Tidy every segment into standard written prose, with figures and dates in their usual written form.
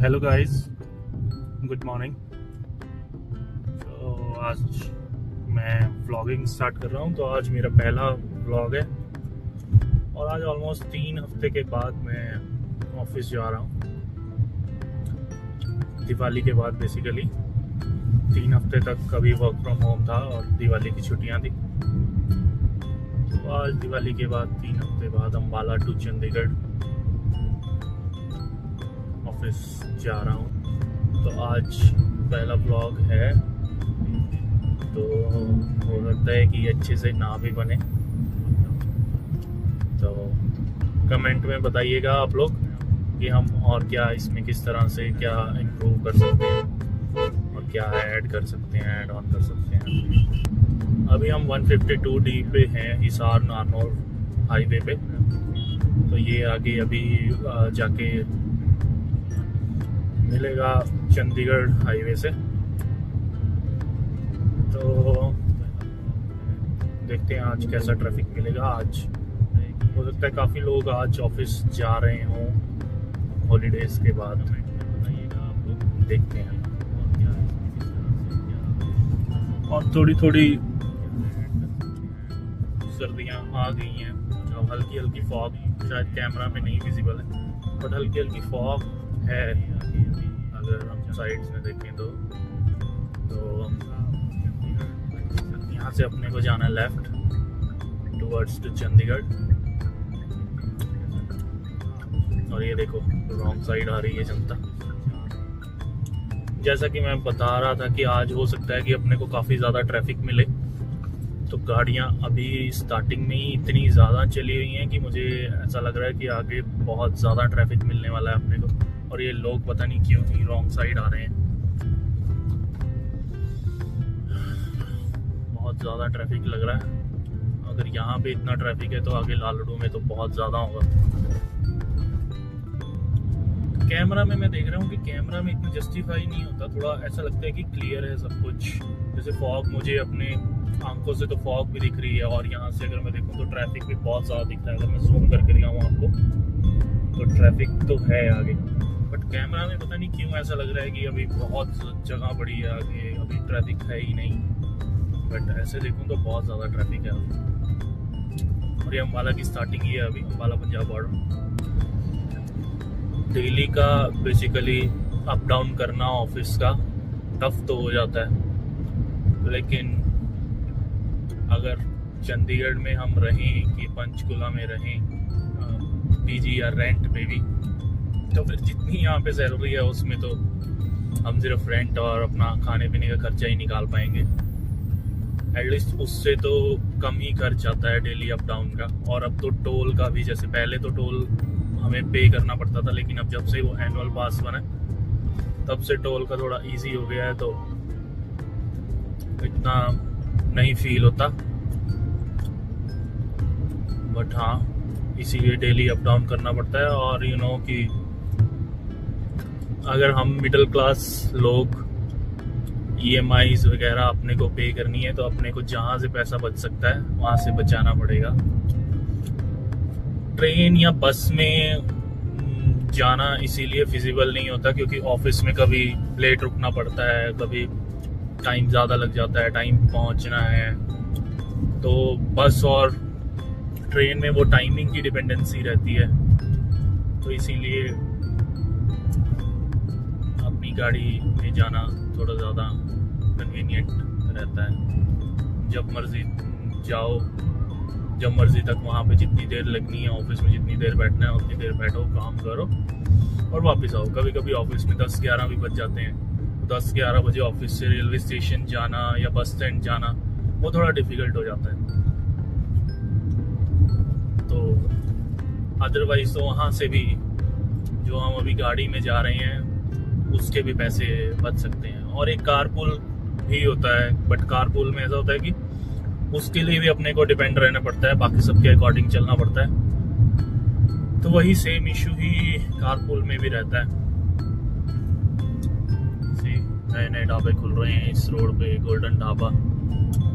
Hello guys, good morning. तो आज मैं व्लॉगिंग स्टार्ट कर रहा हूँ। तो आज मेरा पहला व्लॉग है और आज ऑलमोस्ट 3 हफ्ते के बाद मैं ऑफिस जा रहा हूँ। दिवाली के बाद बेसिकली 3 हफ्ते तक कभी वर्क फ्रॉम होम था और दिवाली की छुट्टियाँ थी। तो आज दिवाली के बाद 3 हफ्ते बाद अम्बाला टू चंडीगढ़ ऑफिस जा रहा हूँ। तो आज पहला व्लॉग है, तो हो सकता है कि अच्छे से ना भी बने। तो कमेंट में बताइएगा आप लोग कि हम और क्या इसमें किस तरह से क्या इम्प्रूव कर सकते हैं और क्या ऐड कर सकते हैं, ऐड ऑन कर सकते हैं। अभी हम 152D पे हैं, हिसार नारनौल हाईवे पे। तो ये आगे अभी जाके मिलेगा चंडीगढ़ हाईवे से। तो देखते हैं आज कैसा ट्रैफिक मिलेगा। आज हो सकता है काफ़ी लोग आज ऑफिस जा रहे हों हॉलीडेज के बाद। देखते हैं। और थोड़ी थोड़ी सर्दियाँ आ गई हैं, जो हल्की हल्की फॉग शायद कैमरा में नहीं विजिबल है, बट हल्की हल्की फॉग है। अगर हम साइड्स में देखें तो यहाँ से अपने को जाना है लेफ्ट टुवर्ड्स टू चंडीगढ़। और ये देखो रॉन्ग साइड आ रही है जनता। जैसा कि मैं बता रहा था कि आज हो सकता है कि अपने को काफ़ी ज़्यादा ट्रैफिक मिले। तो गाड़ियाँ अभी स्टार्टिंग में ही इतनी ज़्यादा चली हुई हैं कि मुझे ऐसा लग रहा है कि आगे बहुत ज़्यादा ट्रैफिक मिलने वाला है अपने को। और ये लोग पता नहीं क्यों ही रॉन्ग साइड आ रहे हैं। बहुत ज़्यादा ट्रैफिक लग रहा है। अगर यहाँ पे इतना ट्रैफिक है तो आगे लालड़ू में तो बहुत ज़्यादा होगा। कैमरा में मैं देख रहा हूँ कि कैमरा में इतना जस्टिफाई नहीं होता। थोड़ा ऐसा लगता है कि क्लियर है सब कुछ। जैसे फॉग, मुझे अपने आंखों से तो फॉग भी दिख रही है और यहाँ से अगर मैं देखूँ तो ट्रैफिक भी बहुत ज़्यादा दिख रहा है। अगर मैं जूम करके दिखाऊँ आपको तो ट्रैफिक तो है आगे, बट कैमरा में पता नहीं क्यों ऐसा लग रहा है कि अभी बहुत जगह बड़ी है आगे, अभी ट्रैफिक है ही नहीं। बट ऐसे देखूँ तो बहुत ज़्यादा ट्रैफिक है अभी। और ये अम्बाला की स्टार्टिंग ही है अभी, अम्बाला पंजाब बॉर्डर। डेली का बेसिकली अप डाउन करना ऑफिस का टफ तो हो जाता है, लेकिन अगर चंडीगढ़ में हम रहें कि पंचकुला में रहें पीजी या रेंट पे भी, तो फिर जितनी यहाँ पे सैलरी है उसमें तो हम सिर्फ रेंट और अपना खाने पीने का खर्चा ही निकाल पाएंगे। एटलीस्ट उससे तो कम ही खर्च आता है डेली अप डाउन का। और अब तो टोल का भी, जैसे पहले तो टोल हमें पे करना पड़ता था, लेकिन अब जब से वो एनुअल पास बना तब से टोल का थोड़ा इजी हो गया है, तो इतना नहीं फील होता। बट हाँ, इसीलिए डेली अप डाउन करना पड़ता है। और यू नो कि अगर हम मिडिल क्लास लोग EMIs वगैरह अपने को पे करनी है तो अपने को जहाँ से पैसा बच सकता है वहाँ से बचाना पड़ेगा। ट्रेन या बस में जाना इसीलिए फिजिबल नहीं होता क्योंकि ऑफिस में कभी लेट रुकना पड़ता है, कभी टाइम ज़्यादा लग जाता है, टाइम पहुँचना है। तो बस और ट्रेन में वो टाइमिंग की डिपेंडेंसी रहती है, तो इसीलिए अपनी गाड़ी में जाना थोड़ा ज़्यादा कन्वीनियंट रहता है। जब मर्जी जाओ, जब मर्जी तक वहाँ पे जितनी देर लगनी है ऑफिस में, जितनी देर बैठना है उतनी देर बैठो, काम करो और वापस आओ। कभी कभी ऑफिस में 10-11 भी बज जाते हैं, तो 10-11 बजे ऑफिस से रेलवे स्टेशन जाना या बस स्टैंड जाना वो थोड़ा डिफिकल्ट हो जाता है। तो अदरवाइज तो वहाँ से भी जो हम अभी गाड़ी में जा रहे हैं उसके भी पैसे बच सकते हैं। और एक कारपूल भी होता है, बट कारपूल में ऐसा होता है कि उसके लिए भी अपने को डिपेंड रहना पड़ता है, बाकी सबके अकॉर्डिंग चलना पड़ता है। तो वही सेम इशू ही कारपूल में भी रहता है। नए नए ढाबे खुल रहे हैं इस रोड पे, गोल्डन ढाबा,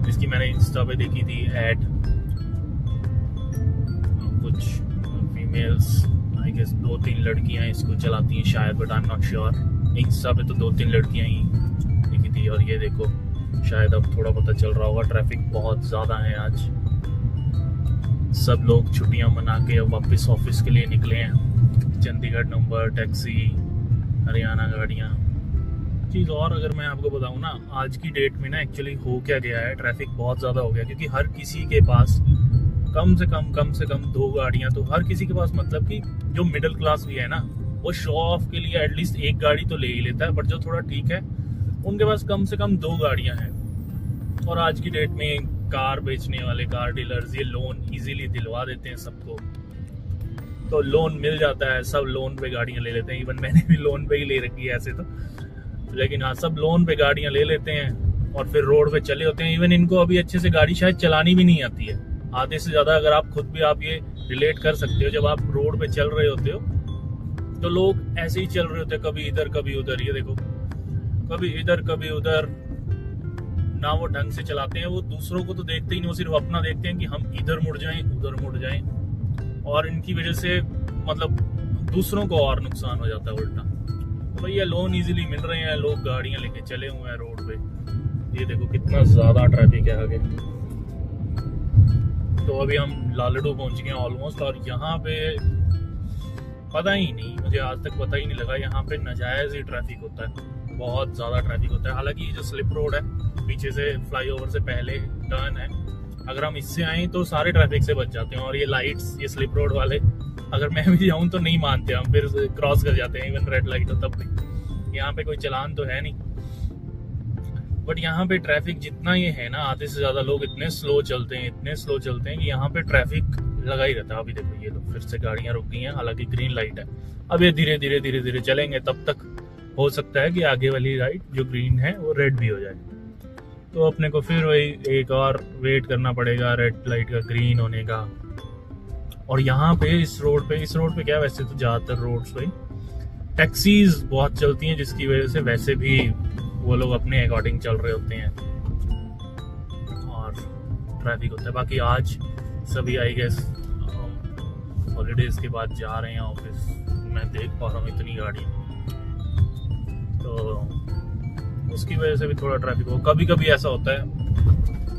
जिसकी मैंने इंस्टा पे देखी थी ऐड। कुछ फीमेल्स आई गेस 2-3 लड़कियां इसको चलाती हैं शायद, but I am not sure. Insta पे तो 2-3 लड़कियां ही दिखी थी। और ये देखो, शायद अब थोड़ा पता चल रहा होगा, ट्रैफिक बहुत ज़्यादा है आज। सब लोग छुट्टियां मना के अब वापस ऑफिस के लिए निकले हैं। चंडीगढ़ नंबर, टैक्सी, हरियाणा गाड़ियाँ। चीज़ और अगर मैं आपको बताऊँ ना, आज की डेट में ना एक्चुअली हो क्या गया है, ट्रैफिक बहुत ज़्यादा हो गया, क्योंकि हर किसी के पास कम से कम 2 गाड़ियाँ, तो हर किसी के पास, मतलब कि जो मिडिल क्लास भी है ना, वो शो ऑफ के लिए एटलीस्ट 1 गाड़ी तो ले ही लेता है, बट जो थोड़ा ठीक है उनके पास कम से कम 2 गाड़ियाँ हैं। और आज की डेट में कार बेचने वाले, कार डीलर्स, ये लोन इजीली दिलवा देते हैं सबको, तो लोन मिल जाता है, सब लोन पे गाड़ियाँ ले लेते हैं। इवन मैंने भी लोन पे ही ले रखी है ऐसे तो, लेकिन हाँ, सब लोन पे गाड़ियाँ ले लेते हैं और फिर रोड पे चले होते हैं। इवन इनको अभी अच्छे से गाड़ी शायद चलानी भी नहीं आती है, आधे से ज़्यादा। अगर आप खुद भी आप ये रिलेट कर सकते हो, जब आप रोड पे चल रहे होते हो तो लोग ऐसे ही चल रहे होते हैं, कभी इधर कभी उधर। ये देखो, कभी इधर कभी उधर, ना वो ढंग से चलाते हैं, वो दूसरों को तो देखते ही नहीं, वो सिर्फ अपना देखते हैं कि हम इधर मुड़ जाएं, उधर मुड़ जाएं। और इनकी वजह से मतलब दूसरों को और नुकसान हो जाता है उल्टा। तो भैया लोन इजीली मिल रहे हैं, लोग गाड़ियां लेके चले हुए हैं रोड पे। ये देखो कितना ज्यादा ट्रैफिक है आगे। तो अभी हम लालडू पहुंच गए ऑलमोस्ट, और यहाँ पे पता ही नहीं, मुझे आज तक पता ही नहीं लगा, यहाँ पे नाजायज ही ट्रैफिक होता है, बहुत ज्यादा ट्रैफिक होता है। हालांकि ये जो स्लिप रोड है, पीछे से फ्लाईओवर से पहले टर्न है, अगर हम इससे आए तो सारे ट्रैफिक से बच जाते हैं। और ये लाइट्स, ये स्लिप रोड वाले, अगर मैं भी जाऊं तो नहीं मानते, हम फिर क्रॉस कर जाते हैं, इवन रेड लाइट हो तब भी। यहाँ पे कोई चालान तो है नहीं, बट यहाँ पे ट्रैफिक जितना ये है ना, आधे से ज्यादा लोग इतने स्लो चलते हैं कि यहाँ पे ट्रैफिक लगा ही रहता है। अभी देखो, ये लोग फिर से गाड़ियां रुक गई हैं, हालांकि ग्रीन लाइट है। अब ये धीरे धीरे चलेंगे, तब तक हो सकता है कि आगे वाली लाइट जो ग्रीन है वो रेड भी हो जाए, तो अपने को फिर वही एक और वेट करना पड़ेगा रेड लाइट का ग्रीन होने का। और यहाँ पे इस रोड पे क्या, वैसे तो ज्यादातर रोड्स पे टैक्सीज बहुत चलती हैं, जिसकी वजह से वैसे भी वो लोग अपने अकॉर्डिंग चल रहे होते हैं और ट्रैफिक होता है। बाकी आज सभी आई गेस हॉलीडेज के बाद जा रहे हैं ऑफिस, मैं देख पा रहा हूँ इतनी गाड़ी, तो उसकी वजह से भी थोड़ा ट्रैफिक हो। कभी कभी ऐसा होता है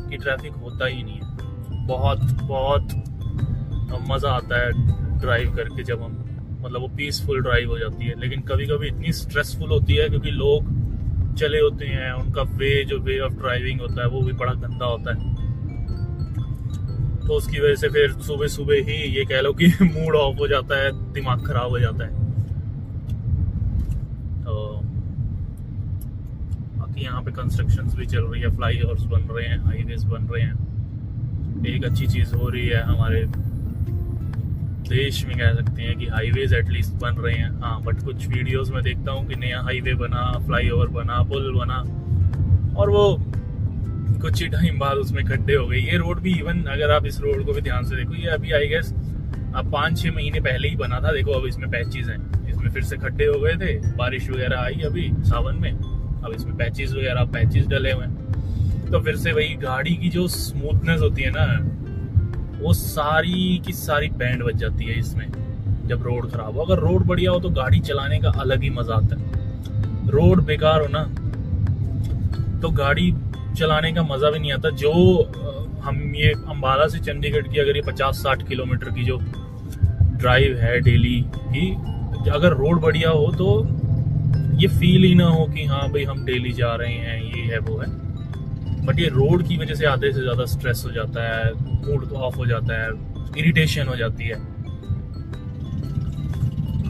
कि ट्रैफिक होता ही नहीं है, बहुत मज़ा आता है ड्राइव करके, जब हम मतलब वो पीसफुल ड्राइव हो जाती है। लेकिन कभी कभी इतनी स्ट्रेसफुल होती है, क्योंकि लोग चले होते हैं, उनका वे ऑफ ड्राइविंग होता है वो भी बड़ा गंदा होता है, तो उसकी वजह से फिर सुबह ही ये कह लो कि मूड ऑफ हो जाता है, दिमाग खराब हो जाता है। तो बाकी यहाँ पे कंस्ट्रक्शंस भी चल रही है, फ्लाईओवर्स बन रहे हैं, हाईवेज बन रहे हैं। एक अच्छी चीज हो रही है हमारे देश में, कह सकते हैं कि हाईवेज एटलीस्ट बन रहे हैं। हाँ, बट कुछ वीडियोस में देखता हूँ कि नया हाईवे बना, फ्लाईओवर बना, पुल बना, और वो कुछ ही टाइम बाद उसमें खड्डे हो गए। ये रोड भी, इवन अगर आप इस रोड को भी ध्यान से देखो, ये अभी आई गेस अब 5-6 महीने पहले ही बना था। देखो अब इसमें पैचेस हैं, इसमें फिर से खड्डे हो गए थे, बारिश वगैरह आई अभी सावन में, अब इसमें पैचेस डले हुए हैं। तो फिर से वही गाड़ी की जो स्मूथनेस होती है ना, वो सारी की सारी बैंड बच जाती है इसमें जब रोड खराब हो। अगर रोड बढ़िया हो तो गाड़ी चलाने का अलग ही मजा आता है, रोड बेकार हो ना तो गाड़ी चलाने का मजा भी नहीं आता। जो हम ये अंबाला से चंडीगढ़ की अगर ये 50-60 किलोमीटर की जो ड्राइव है डेली की, अगर रोड बढ़िया हो तो ये फील ही ना हो कि हाँ भाई हम डेली जा रहे हैं, ये है वो है। बट ये रोड की वजह से आधे से ज्यादा स्ट्रेस हो जाता है, मूड तो ऑफ हो जाता है, इरिटेशन हो जाती है।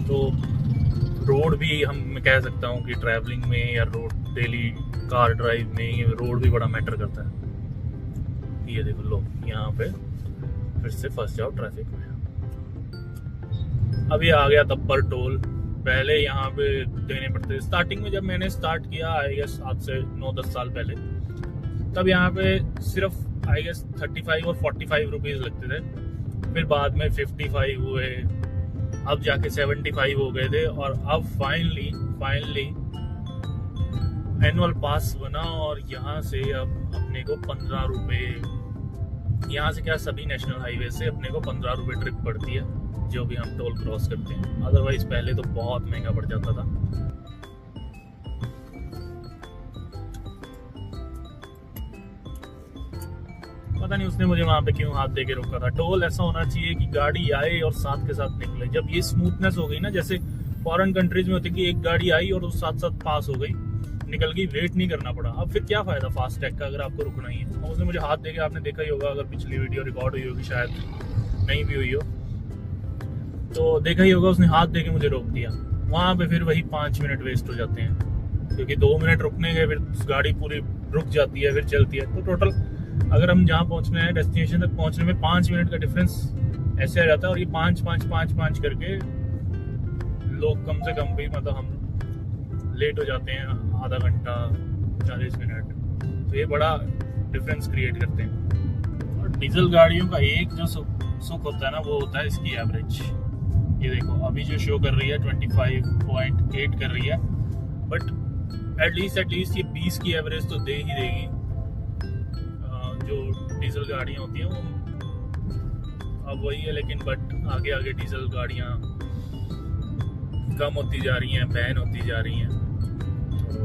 तो रोड भी हम कह सकता हूँ कि ट्रैवलिंग में या रोड डेली कार ड्राइव में ये रोड भी बड़ा मैटर करता है। ये देखो लो, यहाँ पे फिर से फंस जाओ ट्रैफिक में। अभी आ गया तब्बर टोल, पहले यहाँ पे देने पड़ते थे। स्टार्टिंग में जब मैंने स्टार्ट किया आई गेस आज से 9-10 साल पहले, तब यहाँ पे सिर्फ आई गेस 35 और 45 रुपीज लगते थे। फिर बाद में 55 हुए, अब जाके 75 हो गए थे, और अब फाइनली एनुअल पास बना और यहाँ से अब अपने को 15 रुपए, यहाँ से क्या सभी नेशनल हाईवे से अपने को 15 रुपए ट्रिप पड़ती है। जो भी हम टोल क्रॉस करते हैं। अदरवाइज पहले तो बहुत महंगा पड़ जाता था। पता नहीं उसने मुझे वहां पे क्यों हाथ दे के रोका था। टोल ऐसा होना चाहिए कि गाड़ी आए और साथ के साथ निकले। जब ये स्मूथनेस हो गई ना, जैसे फॉरेन कंट्रीज में होती है कि एक गाड़ी आई और उस साथ साथ पास हो गई, निकल गई, वेट नहीं करना पड़ा। अब फिर क्या फायदा फास्ट टैग का अगर आपको रुकना ही है। उसने मुझे हाथ दे के, आपने देखा ही होगा, अगर पिछली वीडियो रिकॉर्ड हुई होगी, शायद नहीं भी हुई हो तो देखा ही होगा, उसने हाथ दे के मुझे रोक दिया। वहां पे फिर वही 5 मिनट वेस्ट हो जाते हैं, क्योंकि 2 मिनट रुकने के फिर गाड़ी पूरी रुक जाती है, फिर चलती है। तो टोटल अगर हम जहाँ पहुंचना है, डेस्टिनेशन तक पहुंचने में 5 मिनट का डिफरेंस ऐसे आ जाता है। और ये 5 करके लोग कम से कम भी, मतलब हम लेट हो जाते हैं आधा घंटा 40 मिनट। तो ये बड़ा डिफरेंस क्रिएट करते हैं। और डीजल गाड़ियों का एक जो सुख होता है ना, वो होता है इसकी एवरेज। ये देखो अभी जो शो कर रही है 25.8 कर रही है, बट एटलीस्ट ये 20 की एवरेज तो दे ही देगी। जो डीजल गाड़ियाँ होती हैं वो अब वही है, लेकिन बट आगे आगे डीजल गाड़ियाँ कम होती जा रही हैं, बैन होती जा रही हैं। तो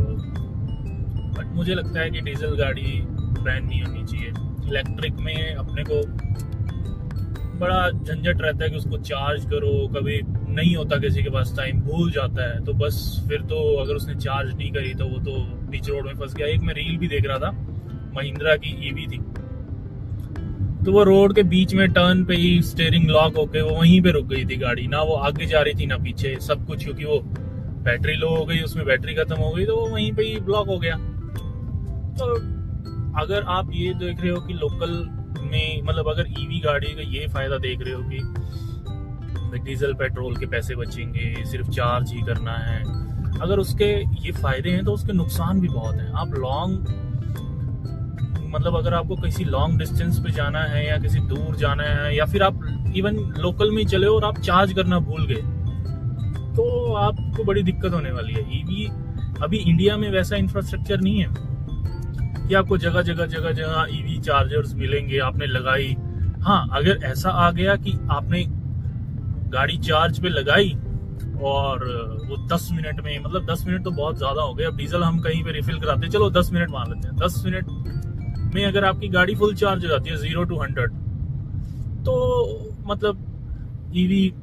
बट मुझे लगता है कि डीजल गाड़ी बैन नहीं होनी चाहिए। इलेक्ट्रिक में अपने को बड़ा झंझट रहता है कि उसको चार्ज करो, कभी नहीं होता किसी के पास टाइम, भूल जाता है, तो बस फिर तो अगर उसने चार्ज नहीं करी तो वो तो बीच रोड में फंस गया। एक मैं रील भी देख रहा था, महिंद्रा की ईवी थी, तो वो रोड के बीच में टर्न पे ही स्टीयरिंग लॉक होके वो वहीं पे रुक गई थी गाड़ी। ना वो आगे जा रही थी ना पीछे, सब कुछ, क्योंकि वो बैटरी लो हो गई, उसमें बैटरी खत्म हो गई, तो वो वहीं पे ही ब्लॉक हो गया। तो अगर आप ये देख रहे हो कि लोकल में, मतलब अगर ईवी गाड़ी का ये फायदा देख रहे हो कि डीजल पेट्रोल के पैसे बचेंगे, सिर्फ चार्ज ही करना है, अगर उसके ये फायदे हैं तो उसके नुकसान भी बहुत हैं। आप लॉन्ग, मतलब अगर आपको किसी लॉन्ग डिस्टेंस पे जाना है या किसी दूर जाना है, या फिर आप इवन लोकल में चले और आप चार्ज करना भूल गए, तो आपको बड़ी दिक्कत होने वाली है। ईवी अभी इंडिया में वैसा इंफ्रास्ट्रक्चर नहीं है कि आपको जगह जगह ईवी चार्जर्स मिलेंगे, आपने लगाई। हाँ, अगर ऐसा आ गया कि आपने गाड़ी चार्ज पे लगाई और वो 10 मिनट में, मतलब 10 मिनट तो बहुत ज्यादा हो गए, अब डीजल हम कहीं पे रिफिल कराते हैं, चलो 10 मिनट मान लेते हैं, 10 मिनट में अगर आपकी गाड़ी फुल चार्ज हो जाती है 0 to 100, तो मतलब ईवी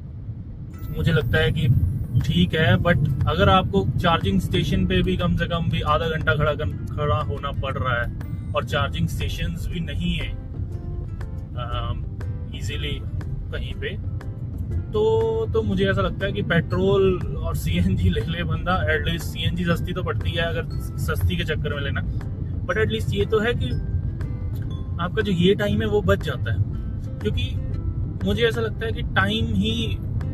मुझे लगता है कि ठीक है। बट अगर आपको चार्जिंग स्टेशन पे भी कम से कम भी आधा घंटा खड़ा होना पड़ रहा है और चार्जिंग स्टेशंस भी नहीं है इजीली कहीं पे, तो मुझे ऐसा लगता है कि पेट्रोल और सीएनजी ले ले बंदा। एटलीस्ट सीएनजी सस्ती तो पड़ती है अगर सस्ती के चक्कर में लेना, बट एटलीस्ट ये तो है कि आपका जो ये टाइम है वो बच जाता है। क्योंकि मुझे ऐसा लगता है कि टाइम ही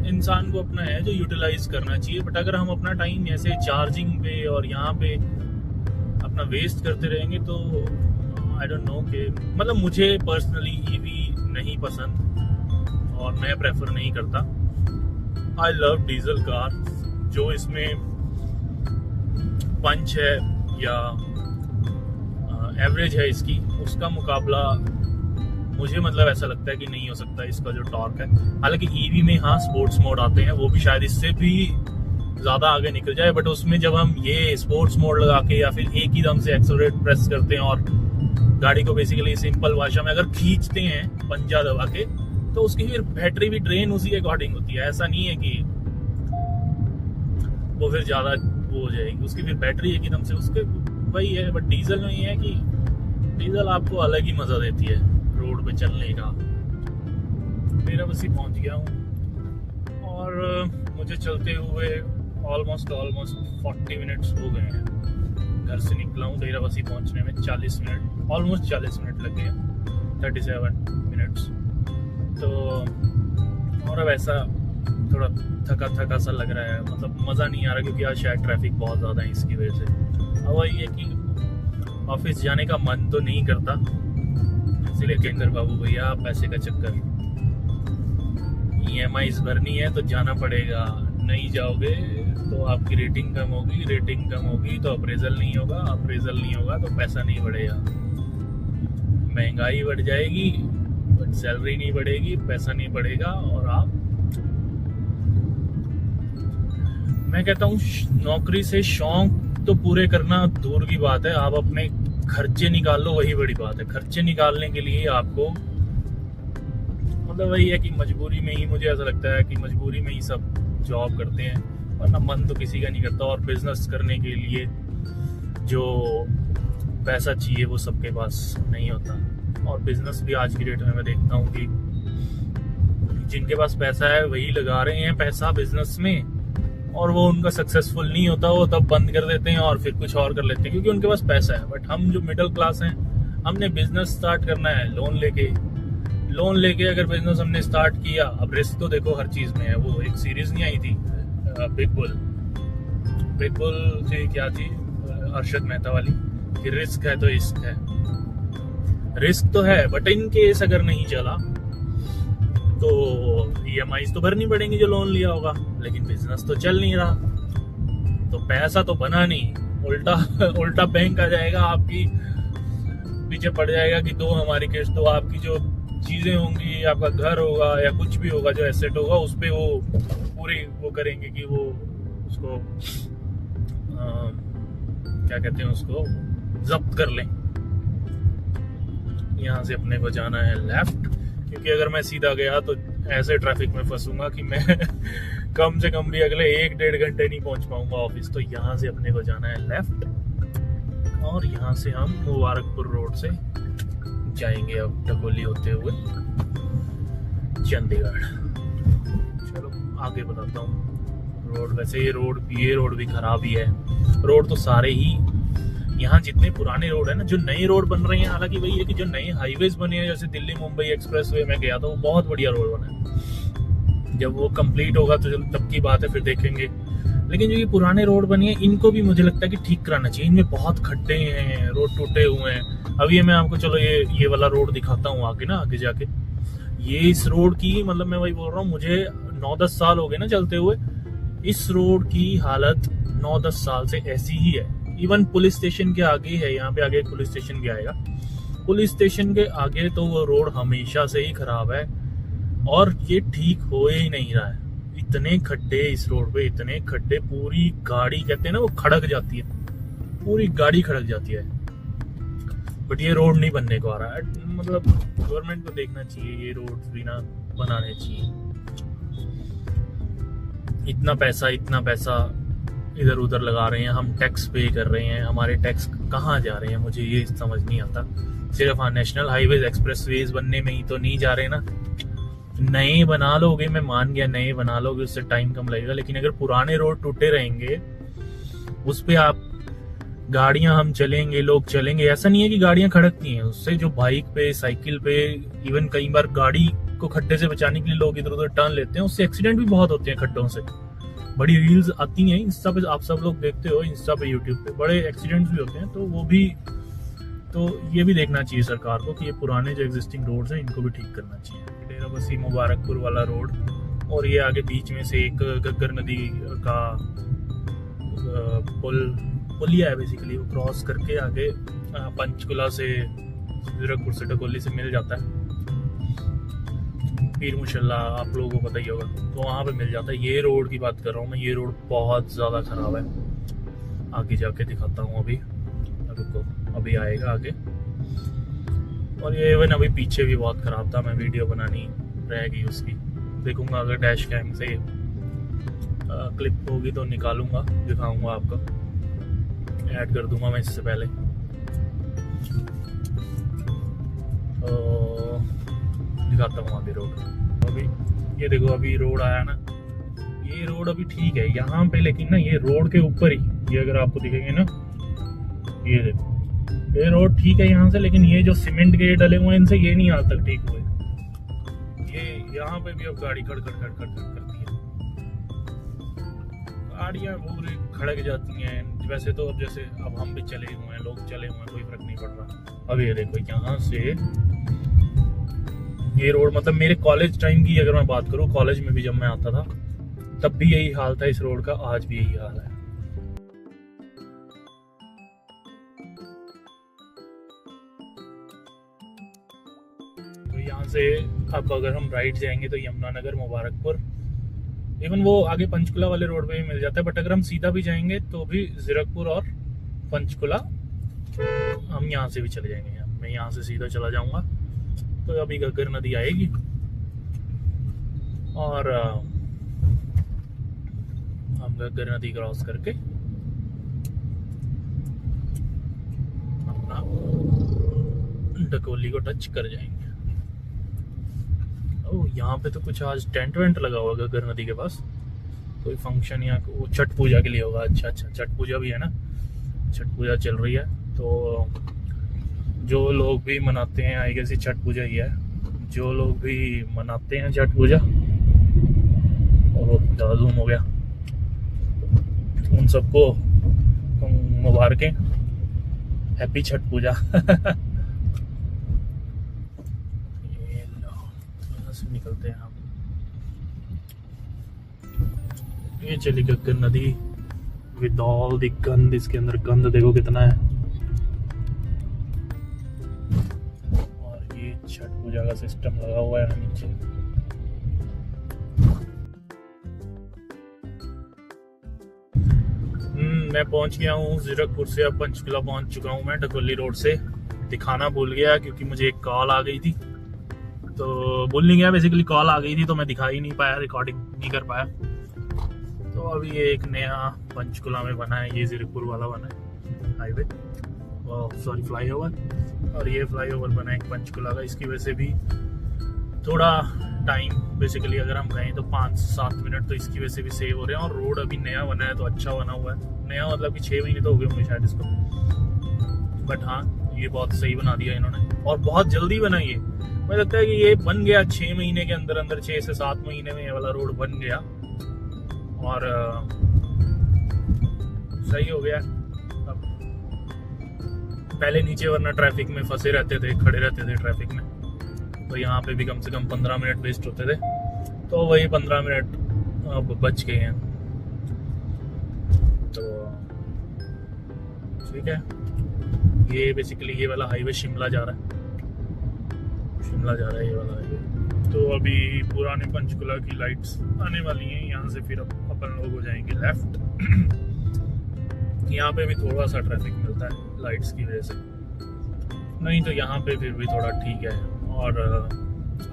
इंसान को अपना है जो यूटिलाइज करना चाहिए। बट अगर हम अपना टाइम ऐसे चार्जिंग पे और यहाँ पे अपना वेस्ट करते रहेंगे तो आई डोंट नो कि, मतलब मुझे पर्सनली ईवी नहीं पसंद और मैं प्रेफर नहीं करता। I love diesel car. जो इसमें पंच है या एवरेज है इसकी, उसका मुकाबला मुझे मतलब ऐसा लगता है कि नहीं हो सकता इसका जो टॉर्क है। हालांकि ईवी में हाँ स्पोर्ट्स मोड आते हैं, वो भी शायद इससे भी ज्यादा आगे निकल जाए, बट उसमें जब हम ये स्पोर्ट्स मोड लगा के या फिर एक ही दम से एक्सेलरेट प्रेस करते हैं और गाड़ी को बेसिकली सिंपल भाषा में अगर खींचते हैं पंजा दबा के, तो उसकी फिर बैटरी भी ड्रेन उसी के अकॉर्डिंग होती है। ऐसा नहीं है कि वो फिर ज्यादा वो हो जाएगी, उसकी फिर बैटरी एक ही दम से उसके वही है। बट डीजल में ये है कि डीजल आपको अलग ही मजा देती है रोड पे चलने का। मेरा बस ही पहुंच गया हूँ और मुझे चलते हुए ऑलमोस्ट 40 मिनट्स हो गए हैं। घर से निकला हूँ डेराबस्सी पहुंचने में 40 मिनट, ऑलमोस्ट 40 मिनट लग गए, 37 मिनट्स। तो और अब ऐसा थोड़ा थका सा लग रहा है, मतलब मज़ा नहीं आ रहा, क्योंकि आज शायद ट्रैफिक बहुत ज़्यादा है इसकी वजह से। अब वही है कि ऑफिस जाने का मन तो नहीं करता, इसलिए केंद्र बाबू भैया पैसे का चक्कर, EMIs भरनी है तो जाना पड़ेगा, नहीं जाओगे तो आपकी रेटिंग कम होगी, रेटिंग कम होगी तो अप्रेजल नहीं होगा, अप्रेजल नहीं होगा तो पैसा नहीं बढ़ेगा, महंगाई बढ़ जाएगी बट सैलरी नहीं बढ़ेगी, पैसा नहीं बढ़ेगा और आप मैं कहता हूँ नौकरी से शौक तो पूरे करना दूर की बात है, आप अपने खर्चे निकाल लो, वही बड़ी बात है। खर्चे निकालने के लिए आपको मतलब वही है कि मजबूरी में ही, मुझे ऐसा लगता है कि मजबूरी में ही सब जॉब करते हैं, वरना मन तो किसी का नहीं करता। और बिजनेस करने के लिए जो पैसा चाहिए वो सबके पास नहीं होता। और बिजनेस भी आज की डेट में मैं देखता हूँ कि जिनके पास पैसा है वही लगा रहे हैं पैसा बिजनेस में, और वो उनका सक्सेसफुल नहीं होता, वो तब बंद कर देते हैं और फिर कुछ और कर लेते हैं क्योंकि उनके पास पैसा है। बट हम जो मिडिल क्लास हैं, हमने बिजनेस स्टार्ट करना है लोन लेके अगर बिजनेस हमने स्टार्ट किया। अब रिस्क तो देखो हर चीज में है। वो एक सीरीज नहीं आई थी बिग बुल थी, क्या थी, अर्शद मेहता वाली, कि रिस्क है तो इश्क है। रिस्क तो है, बट इन केस अगर नहीं चला तो EMIs तो भरनी पड़ेंगी जो लोन लिया होगा, लेकिन बिजनेस तो चल नहीं रहा, तो पैसा तो बना नहीं, उल्टा बैंक आ जाएगा, आपकी पीछे पड़ जाएगा कि दो हमारी किस्त, तो आपकी जो चीजें होंगी, आपका घर होगा या कुछ भी होगा जो एसेट होगा, उस पे वो पूरी वो करेंगे कि वो उसको क्या कहते हैं, उसको जब्त कर लें। यहाँ से अपने को जाना है लेफ्ट, क्योंकि अगर मैं सीधा गया तो ऐसे ट्रैफिक में फंसूंगा कि मैं कम से कम भी अगले 1-1.5 घंटे नहीं पहुंच पाऊंगा ऑफिस। तो यहाँ से अपने को जाना है लेफ्ट, और यहाँ से हम मुबारकपुर रोड से जाएंगे अब टकोली होते हुए चंडीगढ़। चलो आगे बताता हूँ रोड। वैसे ये रोड भी खराब ही है। रोड तो सारे ही यहाँ जितने पुराने रोड है ना, जो नए रोड बन रहे हैं, हालांकि वही है कि जो नए हाईवेज बने हैं, जैसे दिल्ली मुंबई एक्सप्रेसवे में गया था, वो बहुत बढ़िया रोड बना है। जब वो कंप्लीट होगा तो तब की बात है, फिर देखेंगे। लेकिन जो ये पुराने रोड बने हैं, इनको भी मुझे लगता है कि ठीक कराना चाहिए। इनमें बहुत खड्डे हैं, रोड टूटे हुए हैं। अब ये मैं आपको चलो ये वाला रोड दिखाता हूँ आगे जाके। ये इस रोड की, मतलब मैं वही बोल रहा हूँ, मुझे 9-10 साल हो गए ना चलते हुए। इस रोड की हालत 9-10 साल से ऐसी ही है। इवन पुलिस स्टेशन के आगे है, यहाँ पे आगे एक पुलिस स्टेशन भी आएगा। पुलिस स्टेशन के आगे तो वो रोड हमेशा से ही खराब है, और ये ठीक हो ही नहीं रहा है। इतने खड्डे इस रोड पे, इतने खड्डे, पूरी गाड़ी, कहते हैं ना, वो खड़क जाती है, पूरी गाड़ी खड़क जाती है। बट ये रोड नहीं बनने को आ रहा है। मतलब गवर्नमेंट को देखना चाहिए, ये रोड भी ना बनाने चाहिए। इतना पैसा इधर उधर लगा रहे हैं, हम टैक्स पे कर रहे हैं, हमारे टैक्स कहाँ जा रहे हैं, मुझे ये समझ नहीं आता। सिर्फ नेशनल हाईवेज एक्सप्रेसवेज बनने में ही तो नहीं जा रहे ना। नए बना लोगे, मैं मान गया, नए बना लोगे उससे टाइम कम लगेगा, लेकिन अगर पुराने रोड टूटे रहेंगे, उस पे आप गाड़ियां, हम चलेंगे, लोग चलेंगे, ऐसा नहीं है कि गाड़ियां खड़कती हैं उससे। जो बाइक पे, साइकिल पे, इवन कई बार गाड़ी को खड्डे से बचाने के लिए लोग इधर उधर टर्न लेते हैं, उससे एक्सीडेंट भी बहुत होते हैं खड्डों से। बड़ी रील्स आती हैं इंस्टा पे, आप सब लोग देखते हो इंस्टा पे, यूट्यूब पे, बड़े एक्सीडेंट्स भी होते हैं। तो वो भी, तो ये भी देखना चाहिए सरकार को कि ये पुराने जो एग्जिस्टिंग रोड्स हैं, इनको भी ठीक करना चाहिए। डेराबस्सी मुबारकपुर वाला रोड, और ये आगे बीच में से एक घग्गर नदी का पुलिया है बेसिकली, वो क्रॉस करके आगे पंचकुला से, जीरकपुर से, टकोली से मिल जाता है पीर मुशल्ला, आप लोगों को पता ही होगा, तो वहाँ पे मिल जाता है। ये रोड की बात कर रहा हूँ मैं, ये रोड बहुत ज़्यादा ख़राब है। आगे जाके दिखाता हूँ, अभी आएगा आगे। और ये इवन अभी पीछे भी बहुत ख़राब था, मैं वीडियो बनानी रह गई उसकी, देखूंगा अगर डैश कैम से क्लिप होगी तो निकालूंगा, दिखाऊंगा आपको, ऐड कर दूंगा मैं इससे पहले। तो दिखाता हूँ आगे रोड। अभी ये देखो, अभी रोड आया ना, ये रोड अभी ठीक है यहाँ पे, लेकिन ना ये रोड के ऊपर ही, ये अगर आपको दिखेंगे ना, ये देखो, ये रोड ठीक है यहाँ से, लेकिन ये जो सीमेंट के डले हुए हैं, इनसे ये नहीं आज तक ठीक हुए। ये यहाँ पे भी अब गाड़ी खड़ करती है, गाड़ियाँ पूरी खड़क जाती हैं। वैसे तो अब जैसे अब हम भी चले हुए हैं, लोग चले हुए हैं, कोई फर्क नहीं पड़ रहा। अब ये देखो, यहाँ से ये रोड, मतलब मेरे कॉलेज टाइम की अगर मैं बात करूँ, कॉलेज में भी जब मैं आता था तब भी यही हाल था इस रोड का, आज भी यही हाल है। तो यहाँ से अब अगर हम राइट जाएंगे तो यमुनानगर, मुबारकपुर, इवन वो आगे पंचकुला वाले रोड पे भी मिल जाता है, बट अगर हम सीधा भी जाएंगे तो भी जीरकपुर और पंचकुला हम यहाँ से भी चले जाएंगे। मैं यहाँ से सीधा चला जाऊंगा, तो अभी घग्गर नदी आएगी और हम घग्गर नदी क्रॉस करके अपना डकोली को टच कर जाएंगे। ओह, यहाँ पे तो कुछ आज टेंट वेंट लगा हुआ घग्गर नदी के पास, कोई फंक्शन या वो छठ पूजा के लिए होगा। अच्छा, छठ पूजा भी है ना, छठ पूजा चल रही है। तो जो लोग भी मनाते हैं, आई गेस छठ पूजा ही है, जो लोग भी मनाते हैं छठ पूजा, और ज़्यादा जूम हो गया, उन सबको मुबारकें, हैप्पी छठ पूजा। निकलते हैं हम। ये चली घग्गर नदी विद ऑल द गंद, इसके अंदर गंद देखो कितना है। और ये छठ पूजा का सिस्टम लगा हुआ है नीचे। मैं पहुंच गया हूँ जीरकपुर से, अब पंचकुला पहुंच चुका हूँ मैं डकोली रोड से। दिखाना भूल गया क्योंकि मुझे एक कॉल आ गई थी, तो भूल नहीं गया, बेसिकली कॉल आ गई थी तो मैं दिखा ही नहीं पाया, रिकॉर्डिंग नहीं कर पाया। तो अभी ये एक नया पंचकुला में बना है, ये जीरकपुर वाला बना है हाईवे, सॉरी फ्लाईओवर, और ये फ्लाईओवर बना है एक पंचकुला का। इसकी वजह से भी थोड़ा टाइम, बेसिकली अगर हम कहें तो 5-7 मिनट तो इसकी वजह से भी सेव हो रहे हैं। और रोड अभी नया बना है तो अच्छा बना हुआ है, नया मतलब कि 6 महीने तो हो गए होंगे शायद इसको, बट हाँ ये बहुत सही बना दिया इन्होंने, और बहुत जल्दी बना। ये मुझे लगता है कि ये बन गया 6 महीने के अंदर अंदर, 6 से 7 महीने में ये वाला रोड बन गया और सही हो गया। अब पहले नीचे वरना ट्रैफिक में फंसे रहते थे, खड़े रहते थे ट्रैफिक में, तो यहाँ पे भी कम से कम 15 मिनट वेस्ट होते थे, तो वही 15 मिनट अब बच गए हैं। तो ठीक है, ये बेसिकली ये वाला हाईवे शिमला जा रहा है, शिमला जा रहा है ये वाला हाईवे। तो अभी पुराने पंचकुला की लाइट्स आने वाली हैं, यहाँ से फिर अपन लोग हो जाएंगे लेफ्ट। यहाँ पे भी थोड़ा सा ट्रैफिक मिलता है लाइट्स की वजह से, नहीं तो यहाँ पे फिर भी थोड़ा ठीक है। और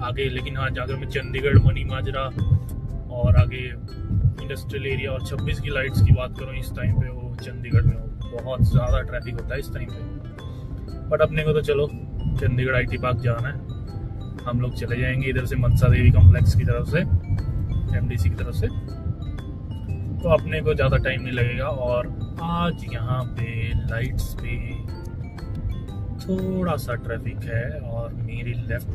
आगे लेकिन हाँ, अगर मैं चंडीगढ़, मनी माजरा और आगे इंडस्ट्रियल एरिया और 26 की लाइट्स की बात करूँ इस टाइम पे, वो चंडीगढ़ में बहुत ज़्यादा ट्रैफिक होता है इस टाइम पे। बट अपने को तो चलो चंडीगढ़ IT पार्क जाना है, हम लोग चले जाएंगे इधर से मनसा देवी कॉम्प्लेक्स की तरफ से, MDC की तरफ से, तो अपने को ज़्यादा टाइम नहीं लगेगा। और आज यहाँ पे लाइट्स पे थोड़ा सा ट्रैफिक है, और मेरी लेफ्ट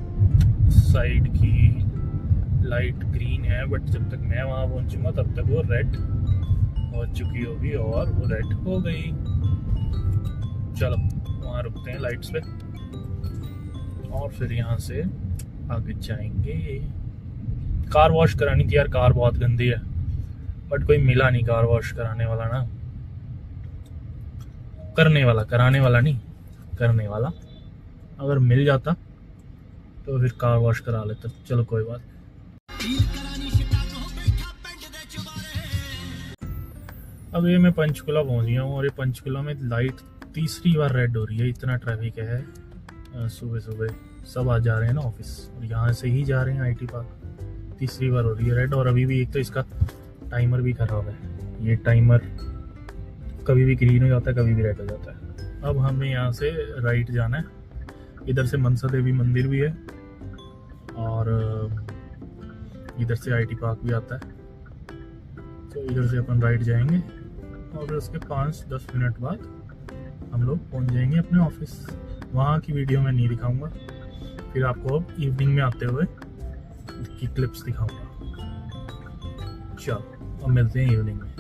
साइड की लाइट ग्रीन है, बट जब तक मैं वहाँ पहुँचूंगा तब तक वो रेड हो चुकी होगी, और वो रेड हो गई। चलो वहाँ रुकते हैं लाइट्स पे, और फिर यहाँ से आगे जाएंगे। कार वॉश करानी थी यार, कार बहुत गंदी है, बट कोई मिला नहीं कार वॉश कराने वाला ना, करने वाला, कराने वाला नहीं, करने वाला। अगर मिल जाता तो फिर कार वॉश करा लेता। चलो कोई बात। अब ये मैं पंचकुला पहुंच गया हूँ, और ये पंचकुला में लाइट तीसरी बार रेड हो रही है, इतना ट्रैफिक है। सुबह सुबह सब आ जा रहे हैं ना ऑफिस, और यहाँ से ही जा रहे हैं IT पार्क, तीसरी बार हो रही है रेड। और अभी भी एक तो इसका टाइमर भी खराब है, ये टाइमर कभी भी ग्रीन हो जाता है, कभी भी रेड हो जाता है। अब हमें यहाँ से राइट जाना है, इधर से मनसा देवी मंदिर भी है, और इधर से IT पार्क भी आता है, तो इधर से अपन राइट जाएंगे, और फिर उसके 5-10 मिनट बाद हम लोग पहुँच जाएंगे अपने ऑफिस। वहाँ की वीडियो मैं नहीं दिखाऊंगा, फिर आपको अब इवनिंग में आते हुए की क्लिप्स दिखाऊंगा। चलो अब मिलते हैं इवनिंग में।